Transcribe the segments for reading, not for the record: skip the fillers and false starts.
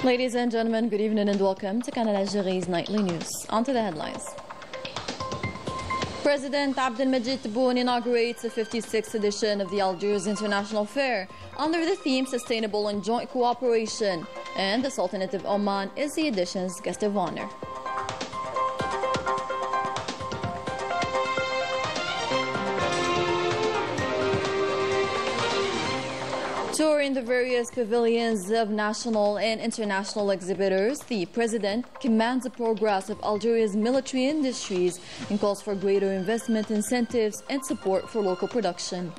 Ladies and gentlemen, good evening and welcome to Canal Algérie's nightly news. On to the headlines. President Abdelmajid Tebboune inaugurates the 56th edition of the Algiers International Fair under the theme Sustainable and Joint Cooperation, and the Sultanate of Oman is the edition's guest of honor. Touring the various pavilions of national and international exhibitors, the President commands the progress of Algeria's military industries and calls for greater investment incentives and support for local production.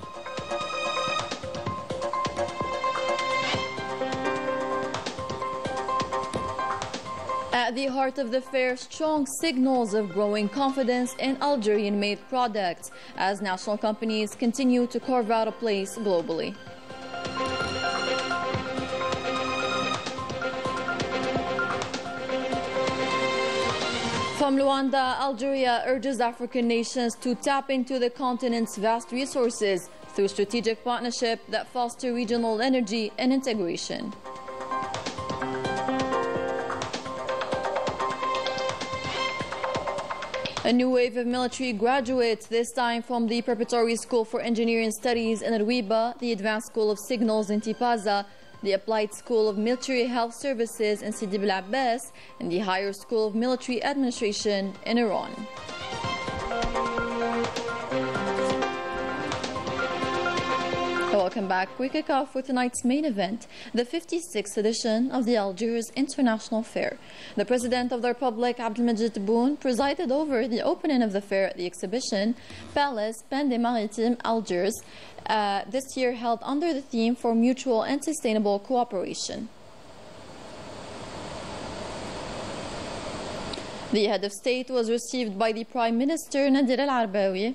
At the heart of the fair, strong signals of growing confidence in Algerian-made products as national companies continue to carve out a place globally. From Luanda, Algeria urges African nations to tap into the continent's vast resources through strategic partnership that foster regional energy and integration. A new wave of military graduates, this time from the Preparatory School for Engineering Studies in Ruiba, the Advanced School of Signals in Tipaza, the Applied School of Military Health Services in Sidi Bel Abbas, and the Higher School of Military Administration in Iran. Welcome back. We kick off with tonight's main event, the 56th edition of the Algiers International Fair. The President of the Republic, Abdelmajid Tebboune, presided over the opening of the fair at the exhibition Palace Pen des Maritimes Algiers, this year held under the theme for mutual and sustainable cooperation. The head of state was received by the Prime Minister Nadir Al-Arbawi,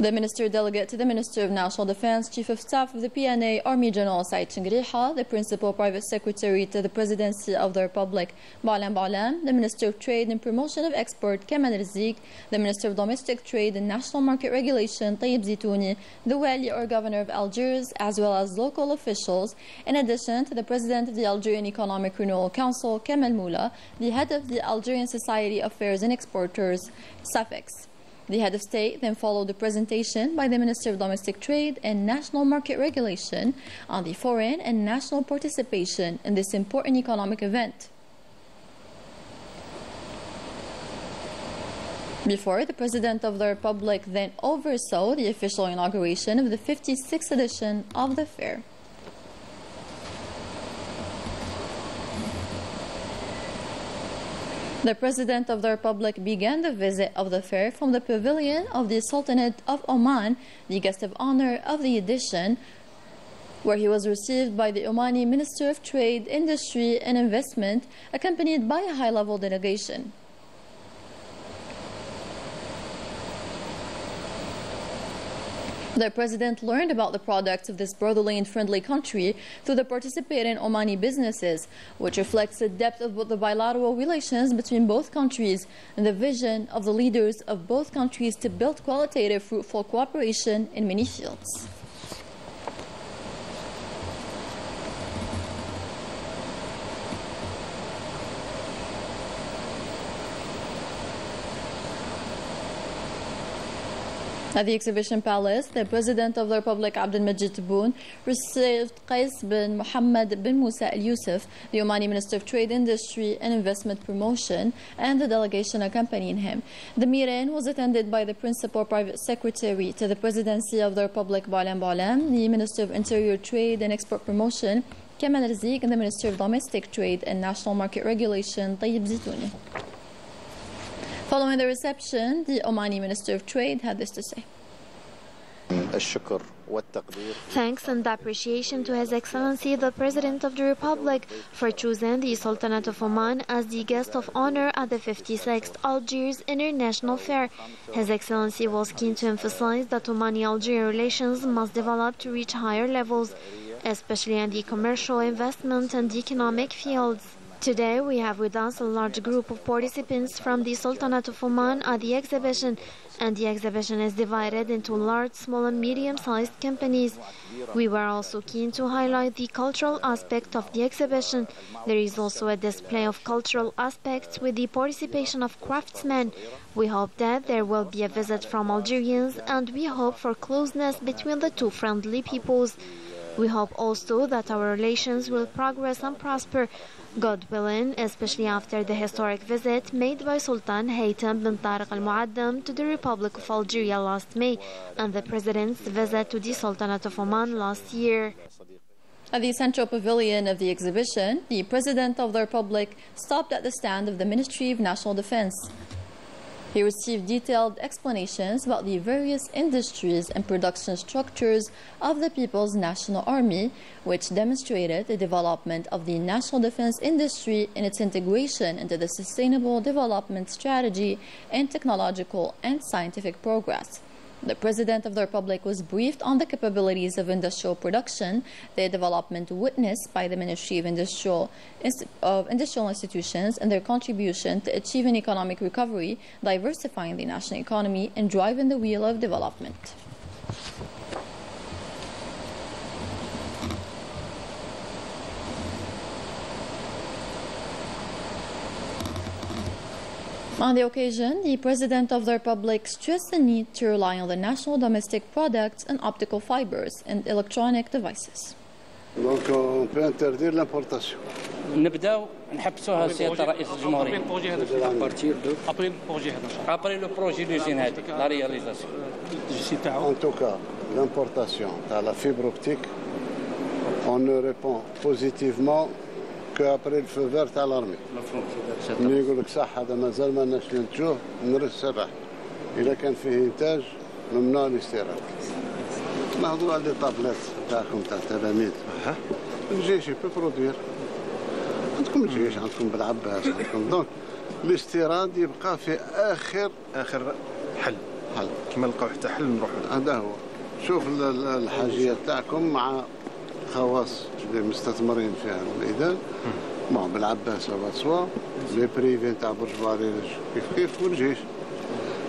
the Minister Delegate to the Minister of National Defense, Chief of Staff of the PNA, Army General Said Chingriha, the Principal Private Secretary to the Presidency of the Republic, Ba'alam Ba'alam, the Minister of Trade and Promotion of Export, Kamal Rizieq, the Minister of Domestic Trade and National Market Regulation, Tayyib Zitouni, the Wali or Governor of Algiers, as well as local officials, in addition to the President of the Algerian Economic Renewal Council, Kamal Moula, the head of the Algerian Society of Fairs and Exporters, SAFEX. The head of state then followed the presentation by the Minister of Domestic Trade and National Market Regulation on the foreign and national participation in this important economic event. Before, the President of the Republic then oversaw the official inauguration of the 56th edition of the fair. The President of the Republic began the visit of the fair from the pavilion of the Sultanate of Oman, the guest of honor of the edition, where he was received by the Omani Minister of Trade, Industry and Investment, accompanied by a high-level delegation. The President learned about the products of this brotherly and friendly country through the participating Omani businesses, which reflects the depth of the bilateral relations between both countries and the vision of the leaders of both countries to build qualitative, fruitful cooperation in many fields. At the exhibition palace, the President of the Republic, Abdelmajid Tebboune, received Qais bin Mohammed bin Musa Al Yusuf, the Omani Minister of Trade, Industry and Investment Promotion, and the delegation accompanying him. The meeting was attended by the Principal Private Secretary to the Presidency of the Republic, Ba'alam Ba'alam, the Minister of Interior Trade and Export Promotion, Kamal Rizieq, and the Minister of Domestic Trade and National Market Regulation, Tayyib Zitouni. Following the reception, the Omani Minister of Trade had this to say. Thanks and appreciation to His Excellency the President of the Republic for choosing the Sultanate of Oman as the guest of honor at the 56th Algiers International Fair. His Excellency was keen to emphasize that Omani-Algerian relations must develop to reach higher levels, especially in the commercial, investment and economic fields. Today we have with us a large group of participants from the Sultanate of Oman at the exhibition, and the exhibition is divided into large, small and medium-sized companies. We were also keen to highlight the cultural aspect of the exhibition. There is also a display of cultural aspects with the participation of craftsmen. We hope that there will be a visit from Algerians, and we hope for closeness between the two friendly peoples. We hope also that our relations will progress and prosper, God willing, especially after the historic visit made by Sultan Haytham bin Tariq Al Muaddam to the Republic of Algeria last May and the President's visit to the Sultanate of Oman last year. At the central pavilion of the exhibition, the President of the Republic stopped at the stand of the Ministry of National Defense. He received detailed explanations about the various industries and production structures of the People's National Army, which demonstrated the development of the national defense industry in its integration into the sustainable development strategy and technological and scientific progress. The President of the Republic was briefed on the capabilities of industrial production, the development witnessed by the Ministry of Industrial Institutions, and their contribution to achieving economic recovery, diversifying the national economy, and driving the wheel of development. On the occasion, the President of the Republic stressed the need to rely on the national domestic products and optical fibers and electronic devices. Donc on peut interdire l'importation. نبداو نحبسوها سيادة رئيس الجمهورية. Après le projet d'usine هذه, la réalisation. En tout cas, l'importation de la fibre optique, on ne répond positivement qu'après le feu vert à l'armée. ملي يقول لك صح هذا مازال ما لناش ننتجوه نرسله. إذا كان فيه إنتاج ممنوع الاستيراد. نهضروا على لي طابلات تاعكم تاع التلاميذ. الجيش يبي برودوير. عندكم الجيش عندكم بالعباس عندكم دونك الاستيراد يبقى في آخر حل كما نلقاو حتى حل نروحوا. هذا هو. شوف الحاجيات تاعكم مع خواص اللي مستثمرين في هذا الميدان. بالعباس سوا لي بريفي تاع برج باريج كيف والجيش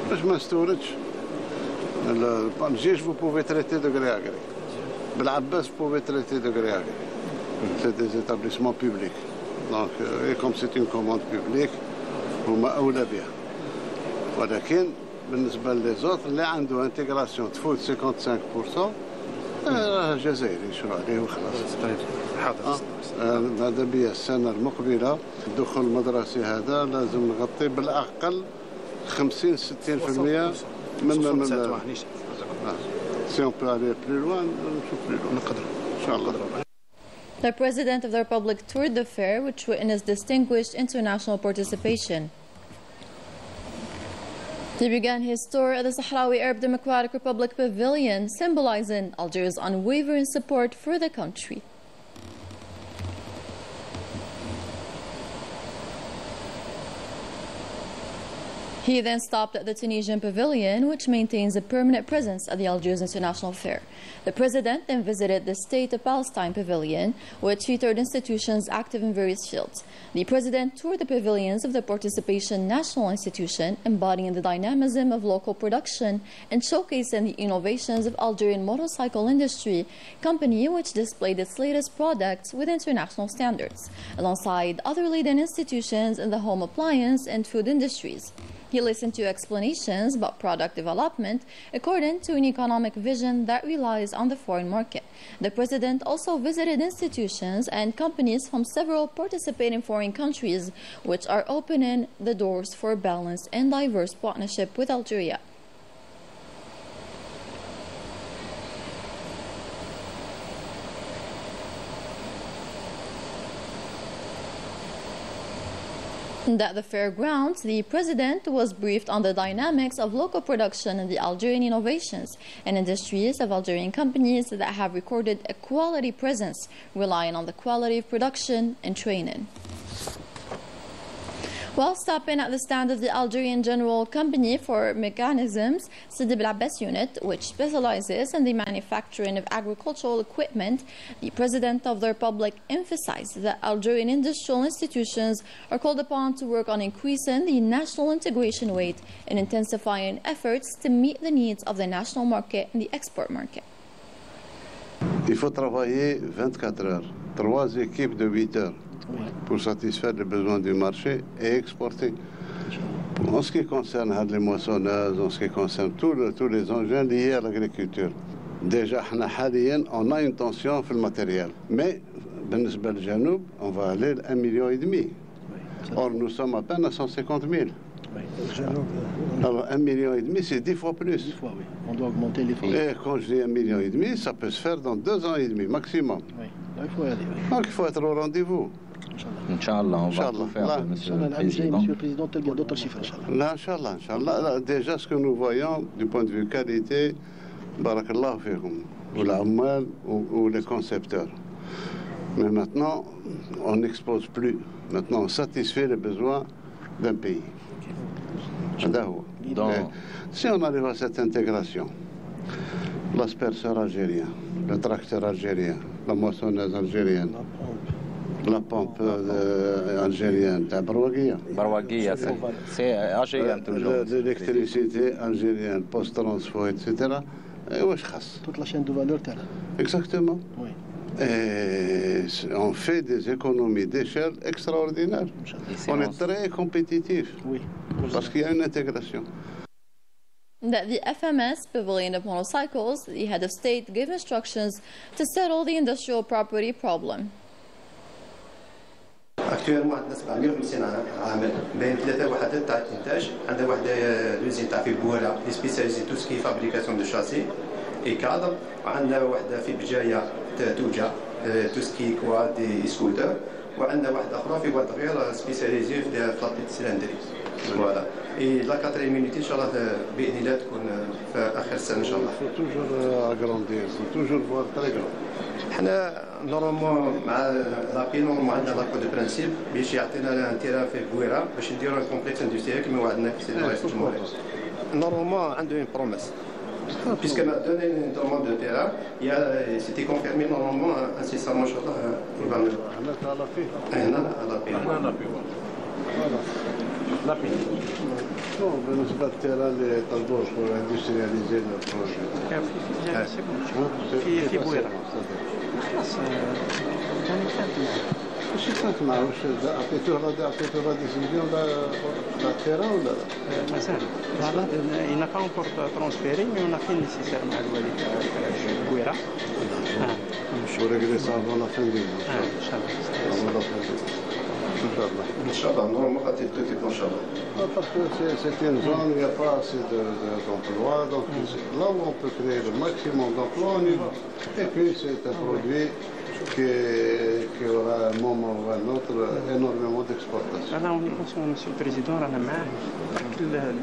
باش ما نستوردش الجيش vous pouvez traiter de gré à gré بالعباس vous pouvez traiter de gré à gré c'est des établissements publics donc et comme c'est une commande publique هما أولى بها ولكن بالنسبة للزوت اللي عنده انتجراسيون تفوت 55% الجزائري يشرو عليه وخلاص. هذا بيا السنة المقبلة الدخول المدرسي هذا لازم نغطي بالأقل 50-60% من سي اون بو aller plus loin نشوف plus loin نقدروا إن شاء الله. The President of the Republic toured the fair, which witnessed distinguished international participation. He began his tour at the Sahrawi Arab Democratic Republic Pavilion, symbolizing Algeria's unwavering support for the country. He then stopped at the Tunisian Pavilion, which maintains a permanent presence at the Algiers International Fair. The President then visited the State of Palestine Pavilion, which featured institutions active in various fields. The President toured the pavilions of the Participation National Institution, embodying the dynamism of local production and showcasing the innovations of Algerian motorcycle industry, company which displayed its latest products with international standards, alongside other leading institutions in the home appliance and food industries. He listened to explanations about product development according to an economic vision that relies on the foreign market. The President also visited institutions and companies from several participating foreign countries, which are opening the doors for a balanced and diverse partnership with Algeria. At the fairgrounds, the President was briefed on the dynamics of local production and the Algerian innovations and industries of Algerian companies that have recorded a quality presence, relying on the quality of production and training. While stopping at the stand of the Algerian General Company for Mechanisms, Sidi Abbas unit, which specializes in the manufacturing of agricultural equipment, the President of the Republic emphasized that Algerian industrial institutions are called upon to work on increasing the national integration rate and intensifying efforts to meet the needs of the national market and the export market. Il faut travailler 24 heures, 3 équipes de 8 heures. Pour satisfaire les besoins du marché et exporter. En ce qui concerne les moissonneuses, en ce qui concerne tous les engins liés à l'agriculture, déjà on a une tension sur le matériel. Mais بالنسبة للجنوب, on va aller à 1,5 million. Or, nous sommes à peine à 150 000. Alors 1,5 million, c'est 10 fois plus. 10 fois, oui. On doit augmenter l'effort. Et quand je dis 1,5 million, ça peut se faire dans 2 ans et demi maximum. Oui, là, il faut y aller. Oui. Donc il faut être au rendez-vous. Inch'Allah, on va tout faire, Monsieur le Président. Monsieur le Président, il y a d'autres chiffres, Inch'Allah. Inch'Allah. Déjà, ce que nous voyons du point de vue qualité, barakallahu fikum, ou l'ammal ou les concepteurs. Mais maintenant, on n'expose plus. Maintenant, on satisfait les besoins d'un pays. Si on arrive à cette intégration, l'asperceur algérien, le tracteur algérien, la moissonneuse algérienne, la pompe algérienne, c'est algérien toujours. L'électricité algérienne, post-transfo, etc. Toute la chaîne de valeur. Exactement. Oui. Et on fait des économies d'échelle extraordinaires. On est très compétitif. Oui. Parce qu'il y a une intégration. That the FMS Pavilion of Motorcycles, the head of state, gave instructions to settle the industrial property problem. اكتوالمون عندنا 750 عامل بين 3 وحدات تاع الانتاج. عندنا وحده لوزين تاع في بوهره لي سبيسياليزي تو سكي فابريكاسيون دو شاسي اي كادر، وعندنا وحده في بجايه توجا تو سكي كوا دي سكوتر، وعندنا واحده اخرى في واد غير سبيسياليزي في فلابيت سيلندري. فوالا اي لا كاتريم مينيتي ان شاء الله باذن الله تكون في اخر السنه ان شاء الله. توجور اغراندير توجور فوار تري غران. حنا نورمالمون مع لابي نورمال عندنا لاكو دو برانسيب باش يعطينا انتيرا في بويره باش نديرو ان كومبلكس اندستريال كما وعدنا في سيد رئيس الجمهوريه. نورمالمون عنده اون بروميس puisque m'a donné une demande de terrain, c'était confirmé normalement incessamment inchallah il va me بالنسبة للتيران اللي طلبوه pour industrialiser le projet. في بويرة. ماشي كنت معاه واش عطيتوه ديسيزيون تاع التيران ولا لا؟ مازال. Il n'a pas encore transféré, mais on a fait le nécessaire مع الوالي تاع البويرة. pour régler ça avant la fin du mois. إن شاء الله. Avant la fin du mois. ان شاء الله نورمال غادي تكون ان شاء الله. Parce que c'est une zone où il n'y a pas assez d'emplois, donc là où on peut créer le maximum d'emplois, on y va. Et puis c'est un produit qui aura un moment ou un autre énormément d'exportation. Là, on est conscient, Monsieur le Président,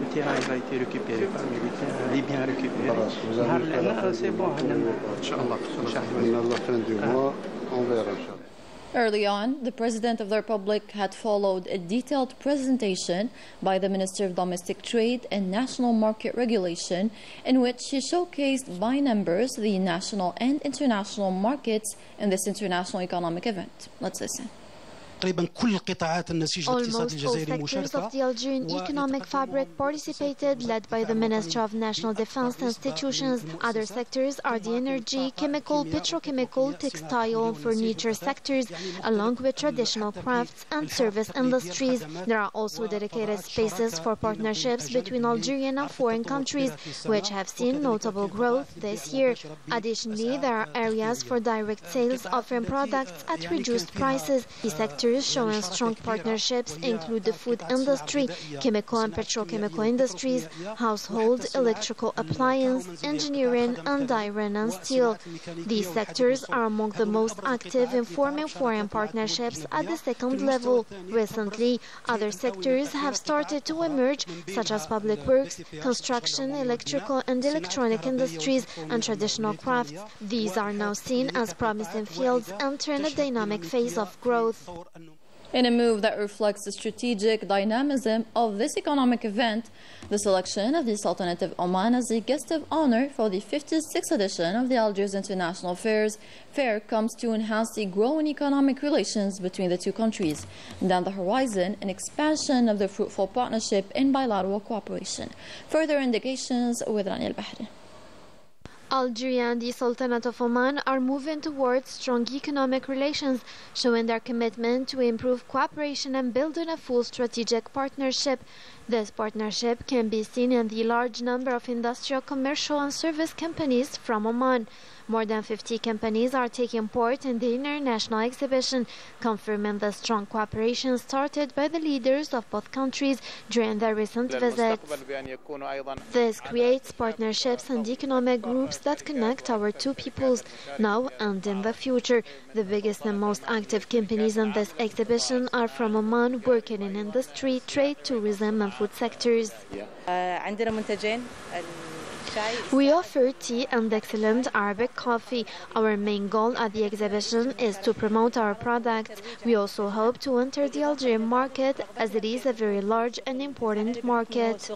le terrain a été récupéré par les militaires, il est bien récupéré. C'est bon, Inch'Allah. À la fin du mois, on verra, Inch'Allah. Early on, the President of the Republic had followed a detailed presentation by the Minister of Domestic Trade and National Market Regulation, in which he showcased by numbers the national and international markets in this international economic event. Let's listen. تقريبا كل قطاعات النسيج الاقتصادي الجزائري مشاركة. Almost all sectors of the Algerian economic fabric participated, led by the Ministry of National Defense institutions. Other sectors are the energy, chemical, petrochemical, textile and furniture sectors, along with traditional crafts and service industries. There are also dedicated spaces for partnerships between Algerian and foreign countries, which have seen notable growth this year. Additionally, there are areas for direct sales offering products at reduced prices. The sectors showing strong partnerships include the food industry, chemical and petrochemical industries, household, electrical appliance, engineering, and iron and steel. These sectors are among the most active in forming foreign partnerships at the second level. Recently, other sectors have started to emerge, such as public works, construction, electrical and electronic industries, and traditional crafts. These are now seen as promising fields entering a dynamic phase of growth. In a move that reflects the strategic dynamism of this economic event, the selection of the Sultanate of Oman as the guest of honor for the 56th edition of the Algiers International Fair comes to enhance the growing economic relations between the two countries. Down the horizon, an expansion of the fruitful partnership in bilateral cooperation. Further indications with Rania Al-Bahri. Algeria and the Sultanate of Oman are moving towards strong economic relations, showing their commitment to improve cooperation and building a full strategic partnership. This partnership can be seen in the large number of industrial, commercial and service companies from Oman. More than 50 companies are taking part in the international exhibition, confirming the strong cooperation started by the leaders of both countries during their recent visits. This creates partnerships and economic groups that connect our two peoples now and in the future. The biggest and most active companies in this exhibition are from Oman, working in industry, trade, tourism and food sectors. We offer tea and excellent Arabic coffee. Our main goal at the exhibition is to promote our products. We also hope to enter the Algerian market, as it is a very large and important market.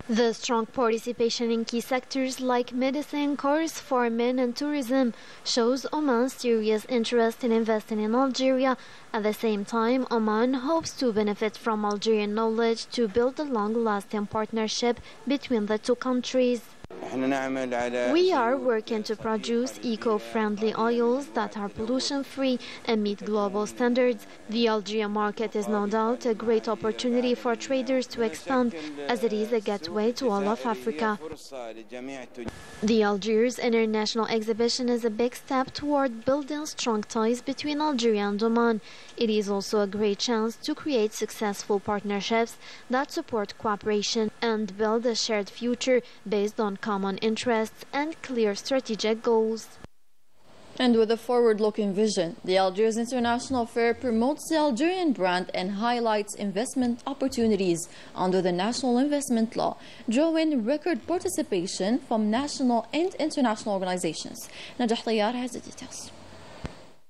The strong participation in key sectors like medicine, cars, farming and tourism shows Oman's serious interest in investing in Algeria. At the same time, Oman hopes to benefit from Algerian knowledge to build a long-lasting partnership between the two countries. We are working to produce eco-friendly oils that are pollution-free and meet global standards. The Algerian market is no doubt a great opportunity for traders to expand, as it is a gateway to all of Africa. The Algiers International Exhibition is a big step toward building strong ties between Algeria and Oman. It is also a great chance to create successful partnerships that support cooperation and build a shared future based on common interests and clear strategic goals. And with a forward-looking vision, the Algiers International Fair promotes the Algerian brand and highlights investment opportunities under the National Investment Law, drawing record participation from national and international organizations. Najah Tayar has the details.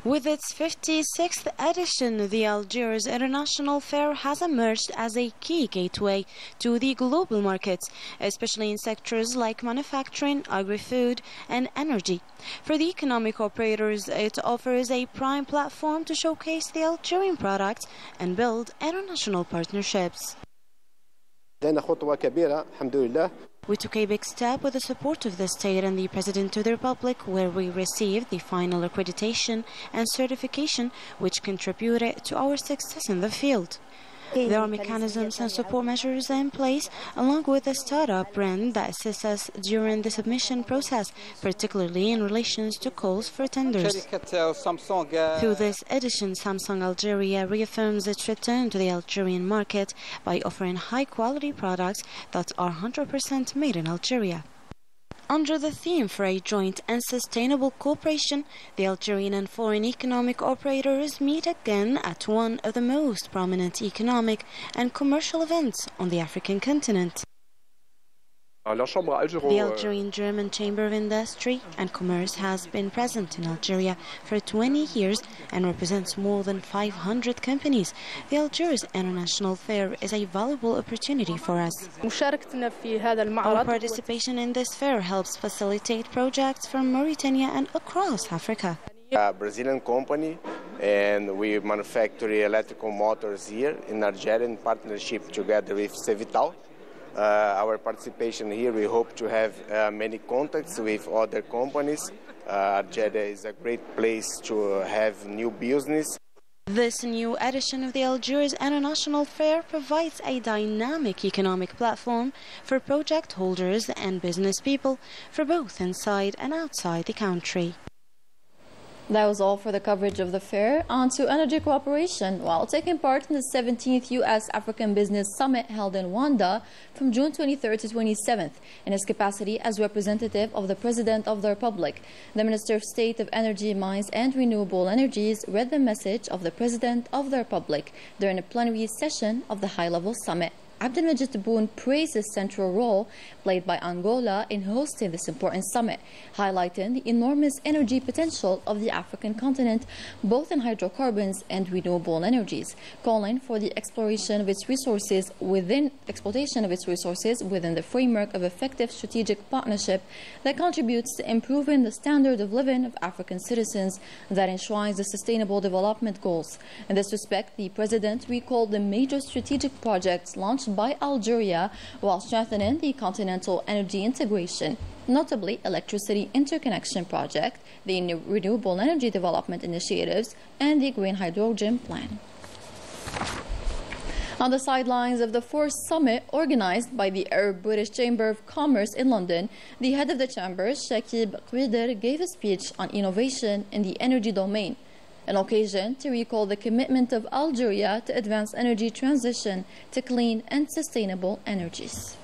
With its 56th edition, the Algiers International Fair has emerged as a key gateway to the global markets, especially in sectors like manufacturing, agri-food and energy. For the economic operators, it offers a prime platform to showcase the Algerian products and build international partnerships. We took a big step with the support of the state and the President of the Republic, where we received the final accreditation and certification, which contributed to our success in the field. There are mechanisms and support measures in place, along with a startup brand that assists us during the submission process, particularly in relation to calls for tenders. Through this edition, Samsung Algeria reaffirms its return to the Algerian market by offering high-quality products that are 100% made in Algeria. Under the theme for a joint and sustainable cooperation, the Algerian and foreign economic operators meet again at one of the most prominent economic and commercial events on the African continent. The Algerian German Chamber of Industry and Commerce has been present in Algeria for 20 years and represents more than 500 companies. The Algiers International Fair is a valuable opportunity for us. Our participation in this fair helps facilitate projects from Mauritania and across Africa. A Brazilian company, and we manufacture electrical motors here in Algeria in partnership together with Cevital. Our participation here, we hope to have many contacts with other companies. Algeria is a great place to have new business. This new edition of the Algiers International Fair provides a dynamic economic platform for project holders and business people for both inside and outside the country. That was all for the coverage of the fair. On to energy cooperation. While taking part in the 17th U.S. African Business Summit held in Rwanda from June 23rd to 27th, in his capacity as representative of the President of the Republic, the Minister of State of Energy, Mines and Renewable Energies read the message of the President of the Republic during a plenary session of the high-level summit. Abdelmajid Tebboune praised the central role played by Angola in hosting this important summit, highlighting the enormous energy potential of the African continent, both in hydrocarbons and renewable energies, calling for the exploitation of its resources within the framework of effective strategic partnership that contributes to improving the standard of living of African citizens that enshrines the Sustainable Development Goals. In this respect, the President recalled the major strategic projects launched by Algeria while strengthening the continental energy integration, notably Electricity Interconnection Project, the Renewable Energy Development Initiatives, and the Green Hydrogen Plan. On the sidelines of the fourth summit organized by the Arab-British Chamber of Commerce in London, the head of the chamber, Shakib Qider, gave a speech on innovation in the energy domain, an occasion to recall the commitment of Algeria to advance energy transition to clean and sustainable energies.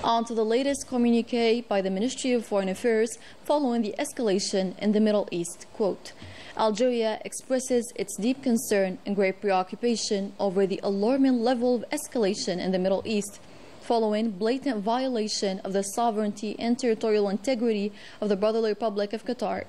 On to the latest communiqué by the Ministry of Foreign Affairs following the escalation in the Middle East. Quote, Algeria expresses its deep concern and great preoccupation over the alarming level of escalation in the Middle East, following blatant violation of the sovereignty and territorial integrity of the Brotherly Republic of Qatar.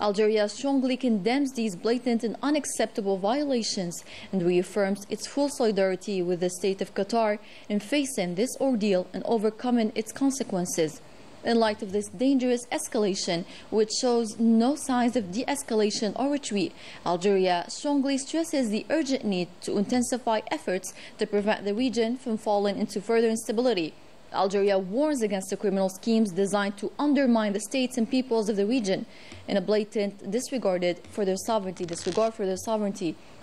Algeria strongly condemns these blatant and unacceptable violations and reaffirms its full solidarity with the State of Qatar in facing this ordeal and overcoming its consequences. In light of this dangerous escalation, which shows no signs of de-escalation or retreat, Algeria strongly stresses the urgent need to intensify efforts to prevent the region from falling into further instability. Algeria warns against the criminal schemes designed to undermine the states and peoples of the region in a blatant disregard for their sovereignty.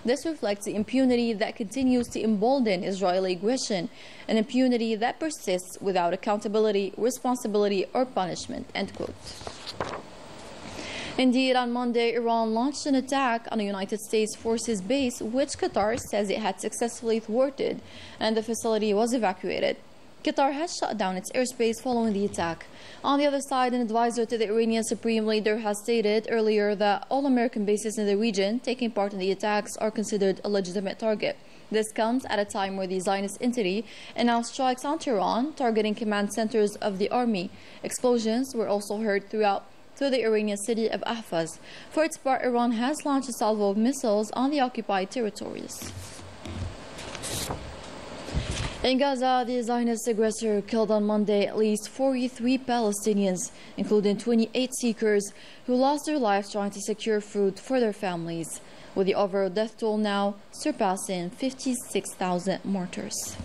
This reflects the impunity that continues to embolden Israeli aggression, an impunity that persists without accountability, responsibility, or punishment. End quote. Indeed, on Monday, Iran launched an attack on a United States forces base, which Qatar says it had successfully thwarted, and the facility was evacuated. Qatar has shut down its airspace following the attack. On the other side, an advisor to the Iranian Supreme Leader has stated earlier that all American bases in the region taking part in the attacks are considered a legitimate target. This comes at a time where the Zionist entity announced strikes on Tehran, targeting command centers of the army. Explosions were also heard through the Iranian city of Ahvaz. For its part, Iran has launched a salvo of missiles on the occupied territories. In Gaza, the Zionist aggressor killed on Monday at least 43 Palestinians, including 28 seekers who lost their lives trying to secure food for their families, with the overall death toll now surpassing 56,000 martyrs.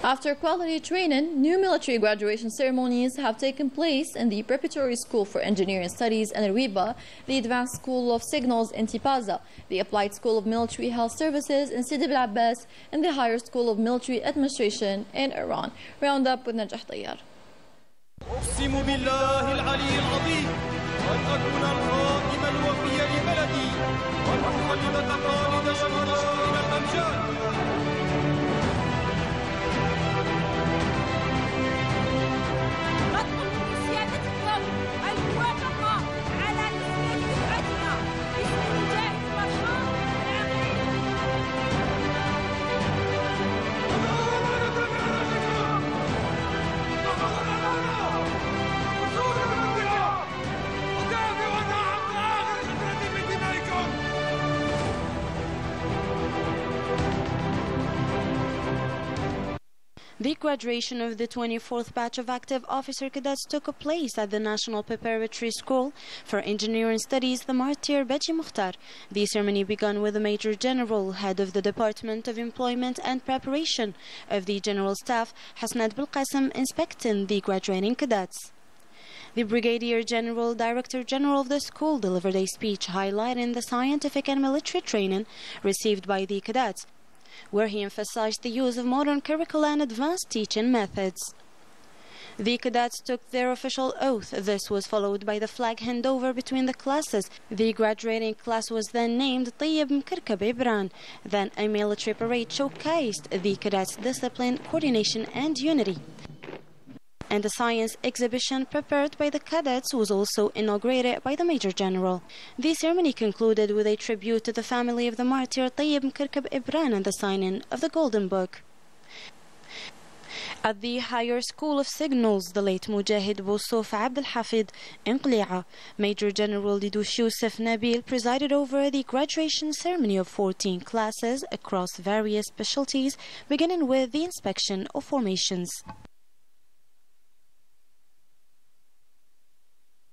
After quality training, new military graduation ceremonies have taken place in the Preparatory School for Engineering Studies in Ariba, the Advanced School of Signals in Tipaza, the Applied School of Military Health Services in Sidi Bel Abbas, and the Higher School of Military Administration in Iran. Round up with Najah Tayyar. أقسم بالله العلي العظيم أن أكون الخادم الوفي لبلدي والمخلد خالد شمشائر الأمجاد. The graduation of the 24th batch of active officer cadets took place at the National Preparatory School for Engineering Studies, the Martyr Beji Mukhtar. The ceremony began with the Major General, head of the Department of Employment and Preparation of the General Staff, Hasnat Belqasem, inspecting the graduating cadets. The Brigadier General, Director General of the school, delivered a speech highlighting the scientific and military training received by the cadets, where he emphasized the use of modern curricula and advanced teaching methods. The cadets took their official oath. This was followed by the flag handover between the classes. The graduating class was then named Tayyib Mkirkab Ibran. Then a military parade showcased the cadets' discipline, coordination and unity. and a science exhibition prepared by the cadets was also inaugurated by the Major General. The ceremony concluded with a tribute to the family of the martyr Tayyib Mkirkab Ibran and the signing of the Golden Book. At the Higher School of Signals, the late Mujahid Boussouf Abd al-Hafid in Qli'a, Major General Lidouche Youssef Nabil presided over the graduation ceremony of 14 classes across various specialties, beginning with the inspection of formations.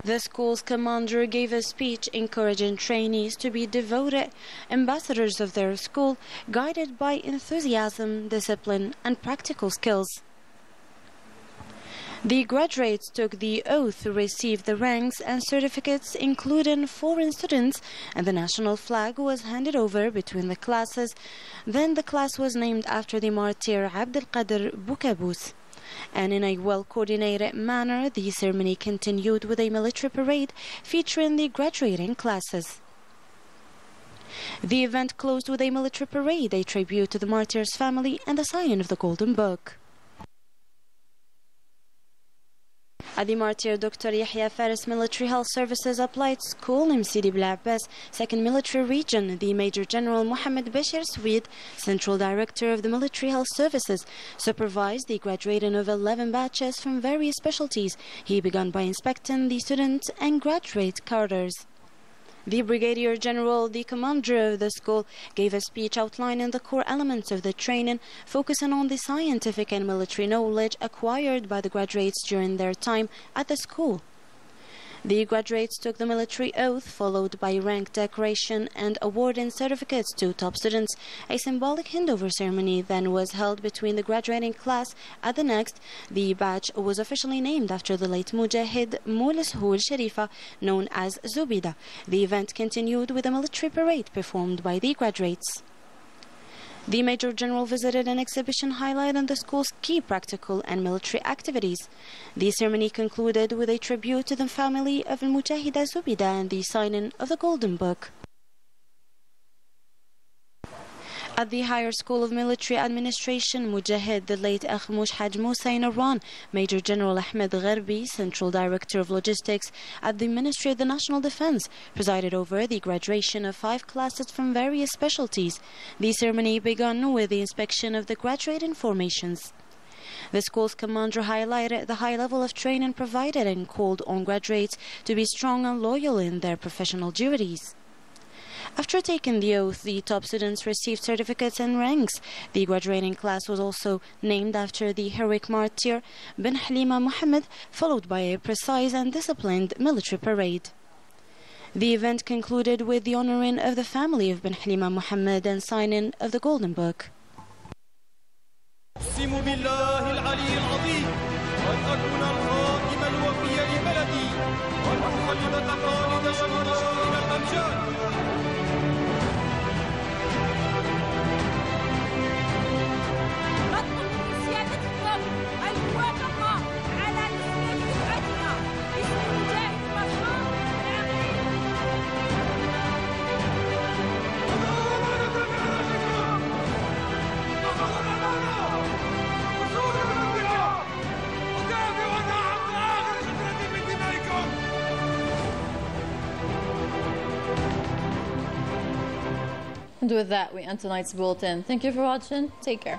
The school's commander gave a speech encouraging trainees to be devoted ambassadors of their school, guided by enthusiasm, discipline, and practical skills. The graduates took the oath to receive the ranks and certificates, including foreign students, and the national flag was handed over between the classes. Then the class was named after the martyr Abd al-Qadir Boukabous. And in a well-coordinated manner, the ceremony continued with a military parade featuring the graduating classes. The event closed with a military parade, a tribute to the martyr's family, and the signing of the Golden Book. At the Martyr Dr. Yahya Faris Military Health Services Applied School in Sidi Bel Abbas, 2nd Military Region, the Major General Mohammed Bashir Swede, Central Director of the Military Health Services, supervised the graduating of 11 batches from various specialties. He began by inspecting the student and graduate cadres. The Brigadier General, the commander of the school, gave a speech outlining the core elements of the training, focusing on the scientific and military knowledge acquired by the graduates during their time at the school. The graduates took the military oath, followed by rank decoration and awarding certificates to top students. A symbolic handover ceremony then was held between the graduating class. At the next, the batch was officially named after the late Mujahid Moulis Houl Sharifa, known as Zubida. The event continued with a military parade performed by the graduates. The Major General visited an exhibition highlighting the school's key practical and military activities. The ceremony concluded with a tribute to the family of Al-Mujahida Zubida and the signing of the Golden Book. At the Higher School of Military Administration, Mujahid, the late Akhmoush Haj Moussa in Iran, Major General Ahmed Gharbi, Central Director of Logistics at the Ministry of the National Defense, presided over the graduation of 5 classes from various specialties. The ceremony began with the inspection of the graduating formations. The school's commander highlighted the high level of training provided and called on graduates to be strong and loyal in their professional duties. After taking the oath, the top students received certificates and ranks. The graduating class was also named after the heroic martyr Ben Halima Muhammad, followed by a precise and disciplined military parade. The event concluded with the honoring of the family of Ben Halima Muhammad and signing of the Golden Book. And with that, we end tonight's bulletin. Thank you for watching. Take care.